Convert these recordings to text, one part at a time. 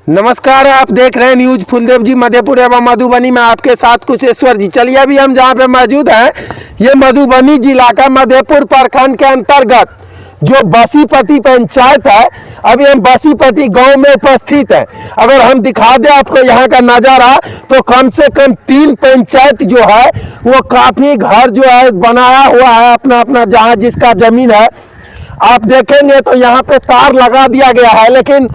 नमस्कार, आप देख रहे हैं न्यूज फुलदेव जी मधेपुर एवं मधुबनी में आपके साथ कुशेश्वर जी। चलिए अभी हम जहां पे मौजूद हैं ये मधुबनी जिला का मधेपुर प्रखंड के अंतर्गत जो बसीपट्टी पंचायत है। अभी हम बसीपट्टी गांव में उपस्थित है। अगर हम दिखा दें आपको यहाँ का नज़ारा तो कम से कम 3 पंचायत जो है वो काफ़ी घर जो है बनाया हुआ है अपना अपना जहाँ जिसका ज़मीन है। आप देखेंगे तो यहाँ पे तार लगा दिया गया है, लेकिन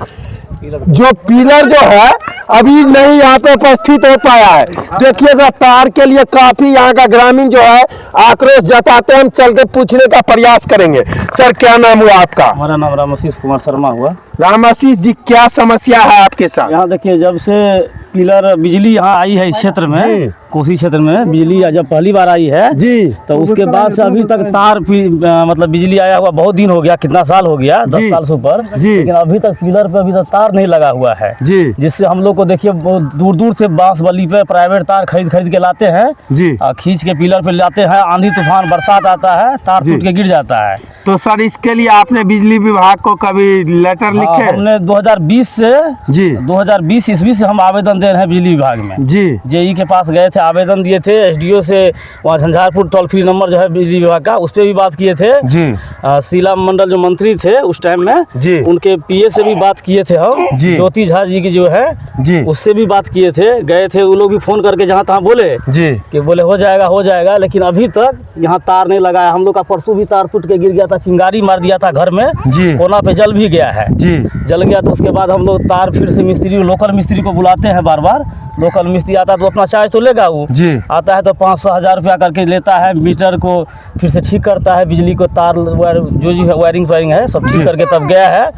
जो पिलर जो है अभी नहीं यहाँ पे उपस्थित हो पाया है। देखिएगा तार के लिए काफी यहाँ का ग्रामीण जो है आक्रोश जताते हैं। हम चल के पूछने का प्रयास करेंगे। सर क्या नाम हुआ आपका? हमारा नाम रामाशीष कुमार शर्मा हुआ। रामाशीष जी, क्या समस्या है आपके साथ? यहाँ देखिए, जब से पिलर बिजली यहाँ आई है इस क्षेत्र में, कोसी क्षेत्र में बिजली जब पहली बार आई है जी, तो उसके बाद से अभी तक तार मतलब बिजली आया हुआ बहुत दिन हो गया, कितना साल हो गया, 10 साल से ऊपर, लेकिन अभी तक पिलर पे अभी तक तार नहीं लगा हुआ है जी। जिससे हम लोग को देखिए बहुत दूर दूर से बांस बली पे प्राइवेट तार खरीद के लाते हैं जी, खींच के पिलर पे लाते हैं। आंधी तूफान बरसात आता है, तार टूट के गिर जाता है। तो सर इसके लिए आपने बिजली विभाग को कभी लेटर लिखे? हमने 2020 से जी 2020 ईस्वी से हम आवेदन दे रहे हैं बिजली विभाग में जी। जेई के पास गए थे, आवेदन दिए थे। एसडीओ से वहाँ झंझारपुर टोल फ्री नंबर जो है बिजली विभाग का, उस पर भी बात किए थे जी। शीला मंडल जो मंत्री थे उस टाइम में जी, उनके पीए से भी बात किए थे हम जी। ज्योति झा जी की जो है जी, उससे भी बात किए थे। गए थे वो लोग भी फोन करके जहाँ तहाँ बोले जी कि बोले हो जाएगा, लेकिन अभी तक यहाँ तार नहीं लगा है। हम लोग का परसों भी तार टूट के गिर गया था, चिंगारी मार दिया था घर में जी, कोना पे जल भी गया है जी, जल गया। तो उसके बाद हम लोग तार फिर से लोकल मिस्त्री को बुलाते हैं बार बार। लोकल मिस्त्री आता है तो अपना चार्ज तो लेगा, वो जी आता है तो 500-1000 रुपया करके लेता है। मीटर को फिर से ठीक करता है, बिजली को तार जो जी वायरिंग है सब ठीक करके तब गया है।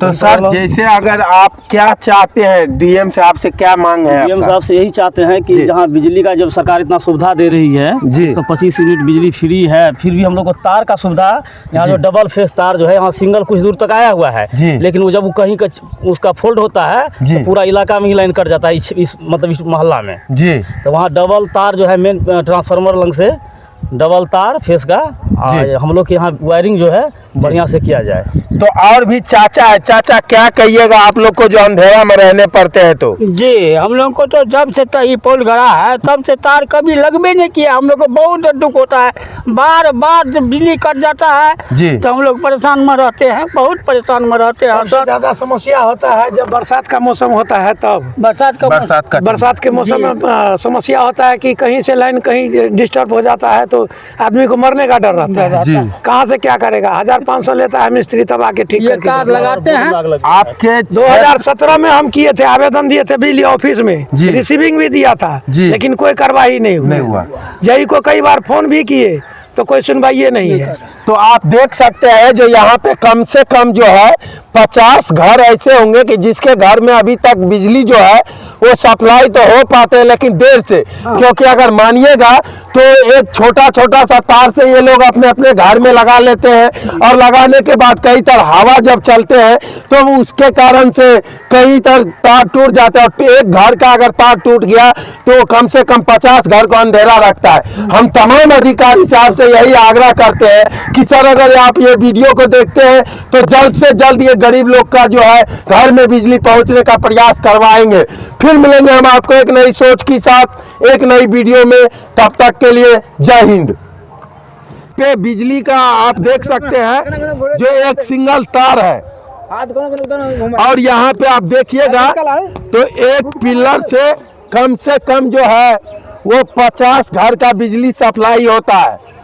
तो सर जैसे अगर आप क्या चाहते हैं, डीएम से आपसे क्या मांग है? डीएम साहब से यही चाहते हैं कि जहाँ बिजली का जब सरकार इतना सुविधा दे रही है, 125 यूनिट बिजली फ्री है, फिर भी हम लोग को तार का सुविधा यहाँ जो डबल फेस तार जो है यहाँ सिंगल कुछ दूर तक आया हुआ है, लेकिन वो जब वो कहीं का उसका फोल्ड होता है तो पूरा इलाका में ही लाइन कट जाता है इस मोहल्ला में जी। तो वहाँ डबल तार जो है मेन ट्रांसफार्मर लंग से डबल तार फेस का हम लोग के यहाँ वायरिंग जो है बढ़िया से किया जाए। तो और भी चाचा है, चाचा क्या कहिएगा आप लोग को जो अंधेरा में रहने पड़ते हैं? तो जी हम लोग को तो जब से ये पोल गड़ा है तब से तार कभी लगबे नहीं किया। हम लोग को बहुत दुख होता है, बार बार जब बिजली कट जाता है जी, तो हम लोग परेशान में रहते हैं, बहुत परेशान में रहते हैं। सबसे ज्यादा समस्या होता है जब बरसात का मौसम होता है, तब बरसात के मौसम में समस्या होता है कि कहीं से लाइन कहीं डिस्टर्ब हो जाता है तो आदमी को मरने का डर रहता है। कहाँ से क्या करेगा, 1500 लेता है मिस्त्री, तब आके ठीक करके लगाते हैं। आपके 2017 में हम किए थे, आवेदन दिए थे बिजली ऑफिस में, रिसीविंग भी दिया था, लेकिन कोई कार्रवाई नहीं हुआ। जई को कई बार फोन भी किए तो कोई सुनवाई नहीं है। तो आप देख सकते हैं जो यहाँ पे कम से कम जो है 50 घर ऐसे होंगे कि जिसके घर में अभी तक बिजली जो है वो सप्लाई तो हो पाते हैं, लेकिन देर से। क्योंकि अगर मानिएगा तो एक छोटा सा तार से ये लोग अपने अपने घर में लगा लेते हैं, और लगाने के बाद कई तरह हवा जब चलते हैं तो उसके कारण से कई तरह तार टूट जाता है। एक घर का अगर तार टूट गया तो कम से कम 50 घर को अंधेरा रखता है। हम तमाम अधिकारी साहब से यही आग्रह करते हैं कि सर अगर आप ये वीडियो को देखते हैं तो जल्द से जल्द ये गरीब लोग का जो है घर में बिजली पहुंचने का प्रयास करवाएंगे। फिर मिलेंगे हम आपको एक नई सोच के साथ एक नई वीडियो में। तब तक के लिए जय हिंद। पे बिजली का आप देख सकते हैं जो एक सिंगल तार है, और यहाँ पे आप देखिएगा तो एक पिलर से कम जो है वो 50 घर का बिजली सप्लाई होता है।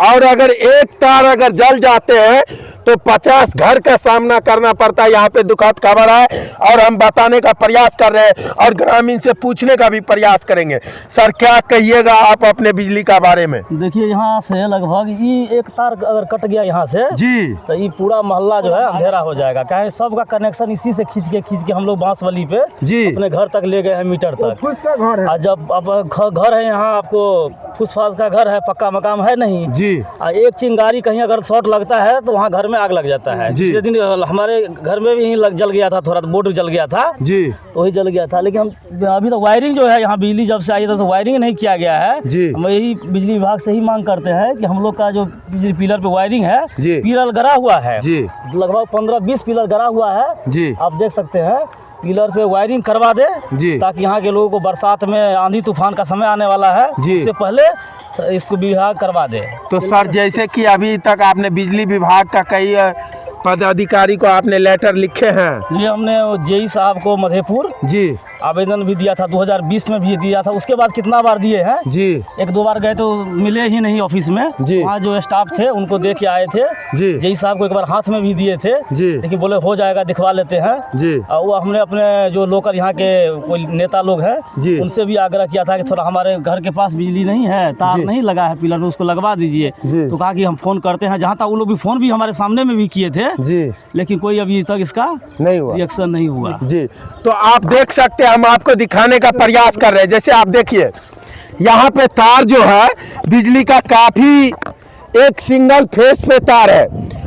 और अगर एक तार अगर जल जाते हैं तो 50 घर का सामना करना पड़ता है। यहाँ पे दुखद खबर है और हम बताने का प्रयास कर रहे हैं और ग्रामीण से पूछने का भी प्रयास करेंगे। सर क्या कहिएगा आप अपने बिजली का बारे में? देखिए यहाँ से लगभग ये एक तार अगर कट गया यहाँ से जी, तो ये पूरा मोहल्ला जो है अंधेरा हो जाएगा। कहीं सबका कनेक्शन इसी से खींच के हम लोग बांस वाली पे जी अपने घर तक ले गए हैं, मीटर तक। जब अब घर है यहाँ, आपको फुसफास का घर है, पक्का मकान है नहीं जी। एक चिंगारी कहीं अगर शॉर्ट लगता है तो वहाँ घर में आग लग जाता है। पिछले दिन हमारे घर में भी जल गया था, थोड़ा बोर्ड जल गया था जी, तो वही जल गया था। लेकिन हम अभी तो वायरिंग जो है यहाँ बिजली जब से आई है तो वायरिंग नहीं किया गया है जी। हम यही बिजली विभाग से ही मांग करते हैं कि हम लोग का जो बिजली पिलर पे वायरिंग है, पिलर गड़ा हुआ है, लगभग 15-20 पिलर गड़ा हुआ है जी। आप देख सकते हैं पिलर पे वायरिंग करवा दे जी। ताकि यहाँ के लोगों को बरसात में आंधी तूफान का समय आने वाला है जी। इससे पहले इसको विभाग करवा दे। तो सर जैसे कि अभी तक आपने बिजली विभाग का कई पदाधिकारी को आपने लेटर लिखे हैं जी, हमने जेई साहब को मधेपुर जी आवेदन भी दिया था, 2020 में भी दिया था। उसके बाद कितना बार दिए हैं जी 1-2 बार गए तो मिले ही नहीं ऑफिस में। जी। वहाँ जो स्टाफ थे उनको दे के आए थे जी जेई साहब को, एक बार हाथ में भी दिए थे जी लेकिन बोले हो जाएगा, दिखवा लेते हैं जी और वो हमने अपने जो लोकल यहाँ के कोई नेता लोग हैं जी। उनसे भी आग्रह किया था कि थोड़ा हमारे घर के पास बिजली नहीं है, तार जी। नहीं लगा है पिलर में, उसको लगवा दीजिए। जी। तो कहा कि हम फ़ोन करते हैं। जहाँ तक वो लोग भी फ़ोन भी हमारे सामने में भी किए थे जी लेकिन कोई अभी तक इसका नहीं हुआ रिएक्शन नहीं हुआ। जी। तो आप देख सकते हैं, हम आपको दिखाने का प्रयास कर रहे हैं। जैसे आप देखिए यहाँ पे तार जो है बिजली का काफी एक सिंगल फेस पे तार है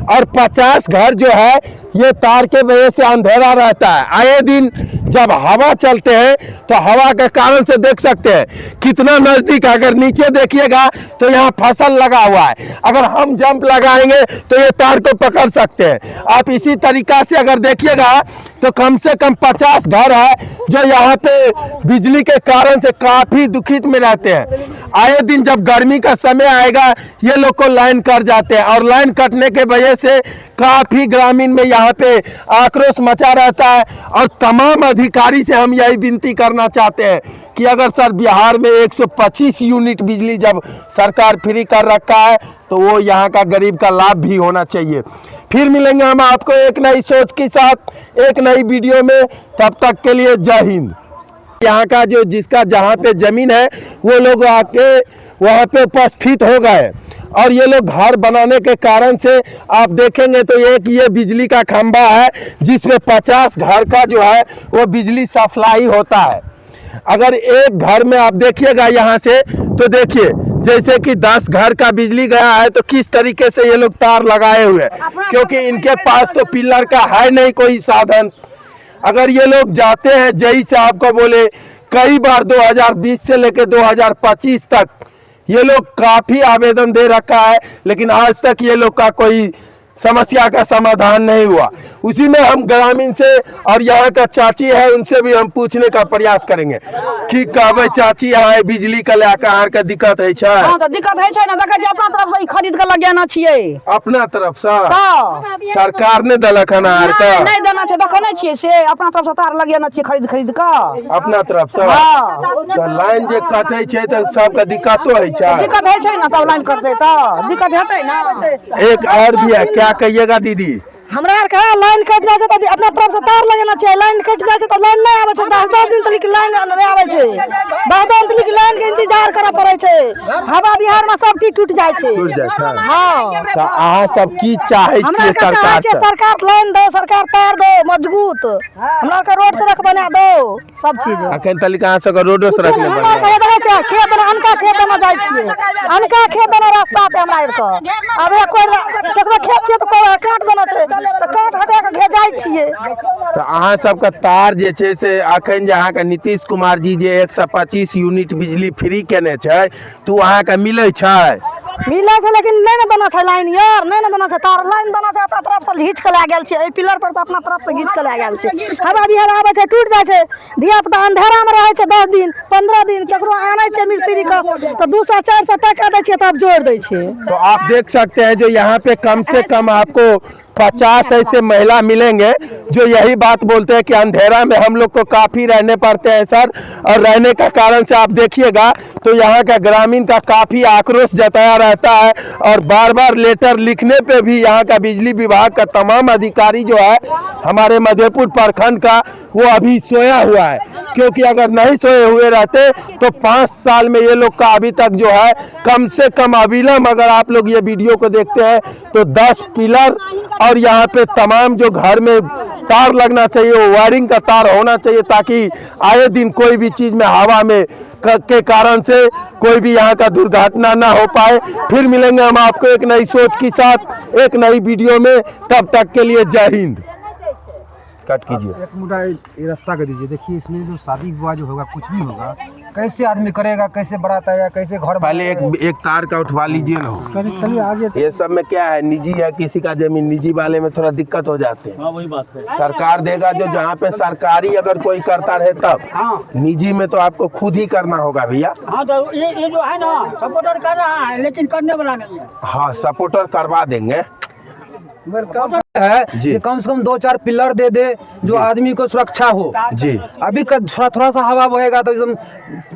और 50 घर जो है ये तार के वजह से अंधेरा रहता है। आए दिन जब हवा चलते हैं तो हवा के कारण से देख सकते हैं कितना नजदीक, अगर नीचे देखिएगा तो यहाँ फसल लगा हुआ है, अगर हम जंप लगाएंगे तो ये तार को पकड़ सकते हैं। आप इसी तरीका से अगर देखिएगा तो कम से कम 50 घर है जो यहाँ पे बिजली के कारण से काफी दुखित में रहते हैं। आए दिन जब गर्मी का समय आएगा ये लोग को लाइन कट जाते हैं और लाइन कटने के वजह से काफी ग्रामीण में यहाँ पे आक्रोश मचा रहता है। और तमाम अधिकारी से हम यही विनती करना चाहते हैं कि अगर सर बिहार में 125 यूनिट बिजली जब सरकार फ्री कर रखा है तो वो यहाँ का गरीब का लाभ भी होना चाहिए। फिर मिलेंगे हम आपको एक नई सोच के साथ एक नई वीडियो में, तब तक के लिए जय हिंद। यहाँ का जो जिसका जहाँ पे जमीन है वो लोग आके वहाँ पे उपस्थित हो गए और ये लोग घर बनाने के कारण से आप देखेंगे तो एक ये बिजली का खंभा है जिसमें 50 घर का जो है वो बिजली सप्लाई होता है। अगर एक घर में आप देखिएगा यहाँ से तो देखिए जैसे कि 10 घर का बिजली गया है तो किस तरीके से ये लोग तार लगाए हुए हैं, क्योंकि इनके पास तो पिलर का है नहीं कोई साधन। अगर ये लोग जाते हैं जेई साहब को बोले कई बार 2020 से लेकर 2025 तक ये लोग काफी आवेदन दे रखा है लेकिन आज तक ये लोग का कोई समस्या का समाधान नहीं हुआ। उसी में हम ग्रामीण से और यहाँ का चाची है उनसे भी हम पूछने का प्रयास करेंगे कि कहबे चाची यहाँ बिजली का लेकर का दिक्कत है छै? हाँ तो दिक्कत है छै ना, देखै छी अपना तरफ से ही खरीद के लगाना छियै। अपना तरफ से तो सरकार ने दलक है ना नहीं देना छै, देखै छियै से अपना तरफ से तार लगाना छियै खरीद के अपना तरफ से। हाँ। तो लाइन जे कटे छै तो सबके दिक्कतो है छै? दिक्कत है छै ना, तब लाइन करते तो दिक्कत हेतै ना। एक और भी है, क्या कहिएगा दीदी? हमरा आर के लाइन कट जाए छै त अपना तरफ से तार लगाना चाहिए। लाइन कट जाए छै त लाइन नहीं आवे छै, 10 दिन तक लाइन नहीं आवे छै, 10 दिन तक लाइन के इंतजार करे पड़े छै। हवा बिहार में सब चीज टूट जाए छै। हाँ तो अहाँ सब की चाहे हमरा छियै के सरकार चाहे से? सरकार लाइन दो, सरकार तार दो मजबूत, हमरा के रोड सड़क बना दो सब चीज। अखन तक अहाँ सबके रोडो सड़क नहीं हमरा बनल। के देना छै खेत में, अनका खेत में जाय छियै, अनका खेत में रास्ता छै हमरा आर के। अब कोई केकरो खेत छै त कोई काट देना छै त काट हटा के घेजाय छियै। तो अहाँ सबके तार जे छै से अखन जे अहाँके नीतीश कुमार जी जे 125 यूनिट बिजली फ्री केने छै तो अहाँके मिलै छै? मिले छै लेकिन नहीं ना देना छै लाइन यार, नहीं ना देना छै तार। लाइन देना छै अपना तरफ से घींच के ला गेल छै, पिलर पर से अपना तरफ से घींच के ला गेल छै। हवा बिहार आवे छै टूट जाय छै, धिया पुता अंधेरा में रहे छै 10 दिन 15 दिन, केकरो आनै छै मिस्त्री का तो 200-400 टका दै छै तब जोड़ दै छै। तो आप देख सकते हैं जो यहाँ पे कम से कम आपको 50 ऐसे महिला मिलेंगे जो यही बात बोलते हैं कि अंधेरा में हम लोग को काफी रहने पड़ते हैं सर, और रहने का कारण से आप देखिएगा तो यहाँ का ग्रामीण का काफी आक्रोश जताया रहता है और बार बार लेटर लिखने पे भी यहाँ का बिजली विभाग का तमाम अधिकारी जो है हमारे मधेपुर प्रखंड का वो अभी सोया हुआ है, क्योंकि अगर नहीं सोए हुए रहते तो 5 साल में ये लोग का अभी तक जो है कम से कम अविलंब, अगर आप लोग ये वीडियो को देखते हैं तो 10 पिलर और यहाँ पे तमाम जो घर में तार लगना चाहिए वो वायरिंग का तार होना चाहिए ताकि आए दिन कोई भी चीज में हवा में के कारण से कोई भी यहाँ का दुर्घटना ना हो पाए। फिर मिलेंगे हम आपको एक नई सोच के साथ एक नई वीडियो में, तब तक के लिए जय हिंद। कट कीजिए। एक मुद्दा ये रास्ता कर दीजिए। देखिए इसमें जो शादी विवाह जो होगा कुछ भी होगा कैसे आदमी करेगा, कैसे बारात आएगा, कैसे घर पहले एक तार का उठवा लीजिए ना। ये सब में क्या है, निजी है, किसी का जमीन निजी वाले में थोड़ा दिक्कत हो जाते हैं। वही बात है। सरकार देगा जो, जहाँ पे सरकारी अगर कोई करता रहे तब, निजी में तो आपको खुद ही करना होगा भैया। हाँ तो ये जो है ना सपोर्टर कर रहा है लेकिन करने वाला नहीं है। हाँ सपोर्टर करवा देंगे है कि कम से कम 2-4 पिलर दे दे जो आदमी को सुरक्षा हो। जी अभी थोड़ा सा हवा बहेगा तो एकदम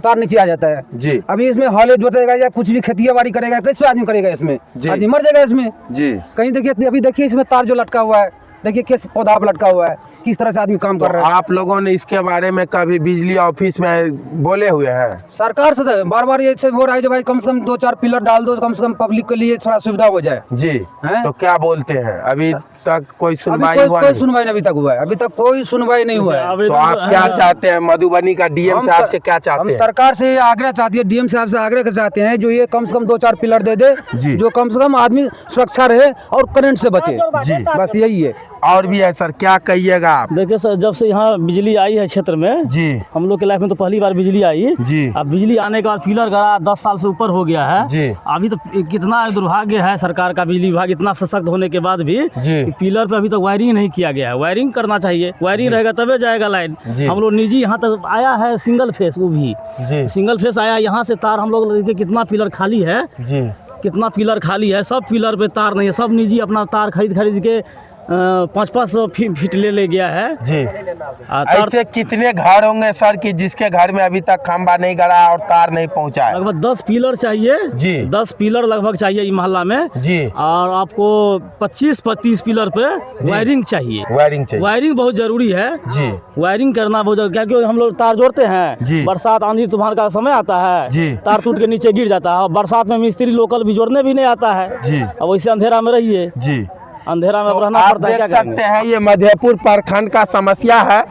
तार नीचे आ जाता है। जी अभी इसमें हॉले जोतेगा या कुछ भी खेती बाड़ी करेगा, कैसे आदमी करेगा इसमें, आदमी मर जाएगा इसमें। जी कहीं देखिए, अभी देखिए इसमें तार जो लटका हुआ है, देखिए किस पौधा पर लटका हुआ है, किस तरह से आदमी काम कर रहा है। आप लोगों ने इसके बारे में कभी बिजली ऑफिस में बोले हुए हैं? सरकार से बार बार ये हो रहा है जो भाई कम से कम 2-4 पिलर डाल दो, कम से कम पब्लिक के लिए थोड़ा सुविधा हो जाए। जी हैं? तो क्या बोलते हैं? अभी तक कोई सुनवाई कोई हुआ नहीं? सुनवाई अभी तक हुआ है, अभी तक कोई सुनवाई नहीं हुआ है। तो आप क्या चाहते हैं? मधुबनी का डीएम साहब से क्या चाहते हम हैं? सरकार से आग्रह चाहती है, डीएम साहब से आग्रह चाहते हैं जो ये कम से कम 2-4 पिलर दे दे, जी। जो कम से कम आदमी सुरक्षा रहे और करंट से बचे। जी बस यही है। और भी है सर, क्या कहिएगा आप? देखिए सर, जब से यहाँ बिजली आई है क्षेत्र में, जी हम लोग के लाइफ में तो पहली बार बिजली आई। जी अब बिजली आने के बाद पिलर गड़ा 10 साल से ऊपर हो गया है। जी अभी तो कितना दुर्भाग्य है सरकार का, बिजली विभाग इतना सशक्त होने के बाद भी जी कि पिलर पे अभी तक वायरिंग नहीं किया गया है। वायरिंग करना चाहिए, वायरिंग रहेगा तबे जाएगा लाइन। जी। हम लोग निजी यहाँ तक आया है सिंगल फेस, वो भी जी सिंगल फेस आया। यहाँ से तार हम लोग देखिए कितना पिलर खाली है, जी कितना पिलर खाली है, सब पिलर पे तार नहीं है। सब निजी अपना तार खरीद के 500 फीट ले गया है। जी तार ऐसे कितने घर होंगे सर कि जिसके घर में अभी तक खंबा नहीं गड़ा और तार नहीं पहुंचा है? लगभग 10 पिलर चाहिए। जी 10 पिलर लगभग चाहिए इस मोहल्ला में। जी और आपको 25-30 पिलर पे वायरिंग चाहिए। वायरिंग चाहिए। वायरिंग बहुत जरूरी है। जी वायरिंग करना बहुत जरूरी, क्योंकि हम लोग तार जोड़ते हैं, जी। बरसात आंधी तूफान का समय आता है, जी। तार टूट के नीचे गिर जाता है। और बरसात में मिस्त्री लोकल भी जोड़ने भी नहीं आता है। जी अब वैसे अंधेरा में रहिए, जी अंधेरा में तो रहना आप पड़ता है। देख क्या सकते हैं ये मधेपुर प्रखंड का समस्या है।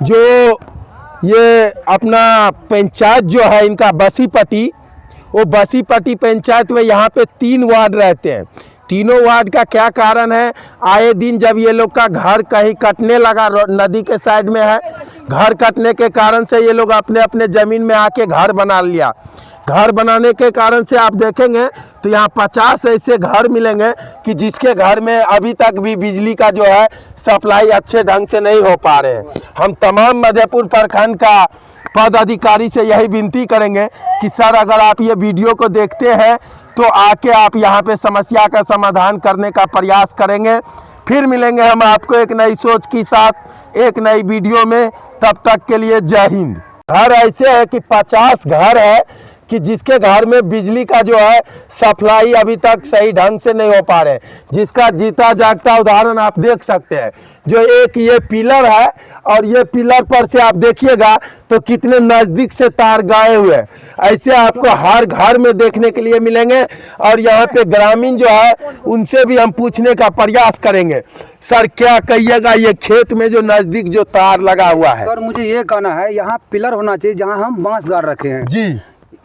जो ये अपना पंचायत जो है इनका बसीपट्टी, वो बसीपट्टी पंचायत में यहाँ पे 3 वार्ड रहते हैं। तीनों वार्ड का क्या कारण है? आए दिन जब ये लोग का घर कहीं कटने लगा, नदी के साइड में है, घर कटने के कारण से ये लोग अपने अपने ज़मीन में आके घर बना लिया। घर बनाने के कारण से आप देखेंगे तो यहाँ 50 ऐसे घर मिलेंगे कि जिसके घर में अभी तक भी बिजली का जो है सप्लाई अच्छे ढंग से नहीं हो पा रहे हैं। हम तमाम मधेपुर प्रखंड का पद अधिकारी से यही विनती करेंगे कि सर अगर आप ये वीडियो को देखते हैं तो आके आप यहाँ पे समस्या का समाधान करने का प्रयास करेंगे। फिर मिलेंगे हम आपको एक नई सोच के साथ एक नई वीडियो में। तब तक के लिए जय हिंद। घर ऐसे है कि 50 घर है कि जिसके घर में बिजली का जो है सप्लाई अभी तक सही ढंग से नहीं हो पा रहे, जिसका जीता जागता उदाहरण आप देख सकते हैं। जो एक ये पिलर है और ये पिलर पर से आप देखिएगा तो कितने नज़दीक से तार गए हुए हैं। ऐसे आपको हर घर में देखने के लिए मिलेंगे। और यहाँ पे ग्रामीण जो है उनसे भी हम पूछने का प्रयास करेंगे, सर क्या कहिएगा ये खेत में जो नज़दीक जो तार लगा हुआ है? सर मुझे ये कहना है, यहाँ पिलर होना चाहिए जहाँ हम बांस गाड़ रखे हैं। जी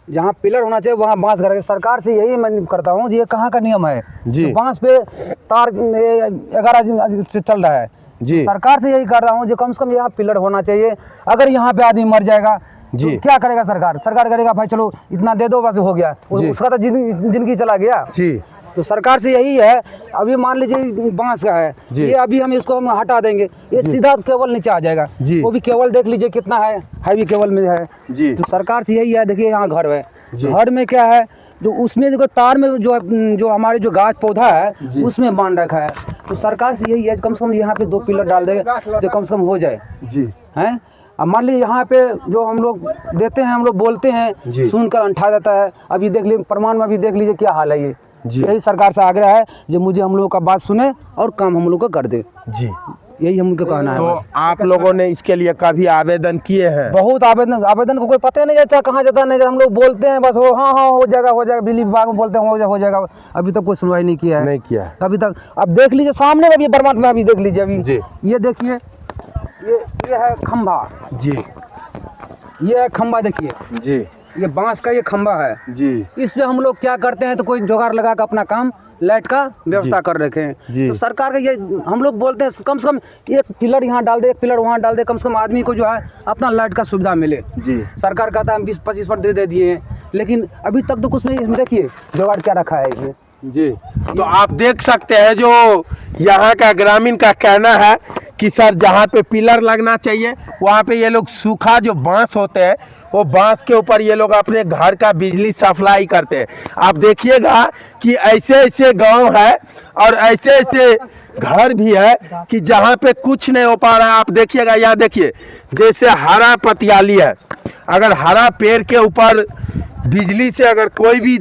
जहाँ पिलर होना चाहिए वहाँ बांस गाड़। सरकार से यही मैं करता हूँ, ये कहाँ का नियम है जी। तो बांस पे तार 11 से चल रहा है। जी सरकार से यही कर रहा हूँ जो कम से कम यहाँ पिलर होना चाहिए। अगर यहाँ पे आदमी मर जाएगा जी। तो क्या करेगा सरकार? सरकार करेगा भाई चलो इतना दे दो बस हो गया, जी। उसका तो जिंदगी चला गया। जी तो सरकार से यही है, अभी मान लीजिए बांस का है जी। ये, अभी हम इसको हम हटा देंगे, ये सीधा केबल नीचे आ जाएगा। जी। वो भी केबल देख लीजिए कितना है, हैवी केबल में है। जी तो सरकार से यही है, देखिए यहाँ घर है, जी। घर में क्या है जो उसमें जो तार में जो हमारे जो गाछ पौधा है उसमें बांध रखा है। तो सरकार से यही है कम से कम यहाँ पे 2 पिलर डाल देंगे जो कम से कम हो जाए। जी हैं अब मान लीजिए यहाँ पे जो हम लोग देते हैं, हम लोग बोलते हैं, सुनकर अंठा जाता है। अभी देख लीजिए प्रमाण में, अभी देख लीजिए क्या हाल है ये। यही सरकार से आग्रह है जो मुझे हम लोगों का बात सुने और काम हम लोग का कर दे। जी यही हमको कहना है। तो आप लोगों ने इसके लिए कभी आवेदन किए हैं? बहुत आवेदन को कोई पता नहीं जाता कहाँ जाता नहीं जाता। हम लोग बोलते हैं बस हाँ हो जाएगा, बिजली विभाग में बोलते हैं हो जाएगा। अभी तक कोई सुनवाई नहीं किया है, नहीं किया है अभी तक। अब देख लीजिए सामने में भी बर्मात में, अभी देख लीजिए अभी जी। ये देखिए ये है खंभा, जी ये है खंभा देखिए जी ये बांस का ये खंबा है जी। इस पे हम लोग क्या करते हैं तो कोई जुगाड़ लगा कर अपना काम लाइट का व्यवस्था कर रखे हैं। तो सरकार का ये हम लोग बोलते हैं कम से कम एक पिलर यहाँ डाल दे, एक पिलर वहाँ डाल दे, कम से कम आदमी को जो है अपना लाइट का सुविधा मिले। जी। सरकार कहता है हम 20-25% दे दिए हैं, लेकिन अभी तक तो कुछ नहीं। इसमें देखिए जुगाड़ क्या रखा है इसमें। जी। तो आप देख सकते हैं जो यहाँ का ग्रामीण का कहना है कि सर जहाँ पे पिलर लगना चाहिए वहाँ पे ये लोग सूखा जो बांस होते हैं वो बांस के ऊपर ये लोग अपने घर का बिजली सप्लाई करते हैं। आप देखिएगा कि ऐसे ऐसे गांव है और ऐसे ऐसे घर भी है कि जहाँ पे कुछ नहीं हो पा रहा है। आप देखिएगा, यहाँ देखिए जैसे हरा पतियाली है, अगर हरा पेड़ के ऊपर बिजली से अगर कोई भी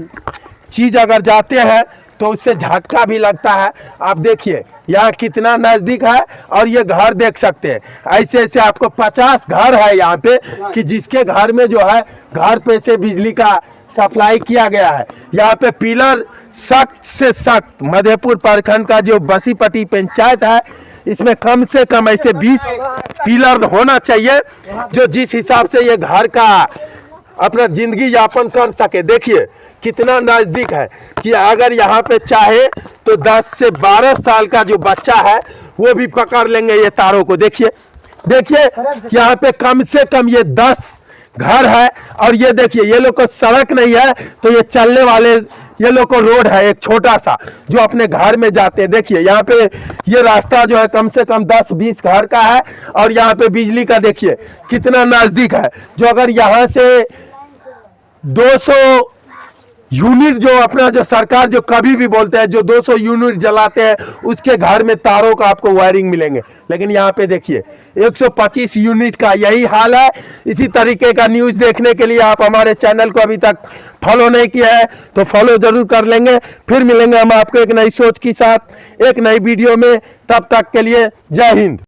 चीज अगर जाते हैं तो उससे झटका भी लगता है। आप देखिए यहाँ कितना नजदीक है और ये घर देख सकते हैं। ऐसे ऐसे आपको 50 घर है यहाँ पे कि जिसके घर में जो है घर पे से बिजली का सप्लाई किया गया है। यहाँ पे पिलर सख्त से सख्त मधेपुर प्रखंड का जो बसीपट्टी पंचायत है इसमें कम से कम ऐसे 20 पिलर होना चाहिए जो जिस हिसाब से ये घर का अपना जिंदगी यापन कर सके। देखिए कितना नजदीक है कि अगर यहाँ पे चाहे तो 10 से 12 साल का जो बच्चा है वो भी पकड़ लेंगे ये तारों को। देखिए देखिए यहाँ पे कम से कम ये 10 घर है और ये देखिए ये लोग को सड़क नहीं है तो ये चलने वाले ये लोग को रोड है एक छोटा सा जो अपने घर में जाते हैं। देखिए यहाँ पे ये रास्ता जो है कम से कम 10-20 घर का है और यहाँ पे बिजली का देखिए कितना नजदीक है। जो अगर यहाँ से 200 यूनिट जो अपना जो सरकार जो कभी भी बोलते हैं जो 200 यूनिट जलाते हैं उसके घर में तारों का आपको वायरिंग मिलेंगे, लेकिन यहाँ पे देखिए 125 यूनिट का यही हाल है। इसी तरीके का न्यूज़ देखने के लिए आप हमारे चैनल को अभी तक फॉलो नहीं किया है तो फॉलो जरूर कर लेंगे। फिर मिलेंगे हम आपको एक नई सोच के साथ एक नई वीडियो में, तब तक के लिए जय हिंद।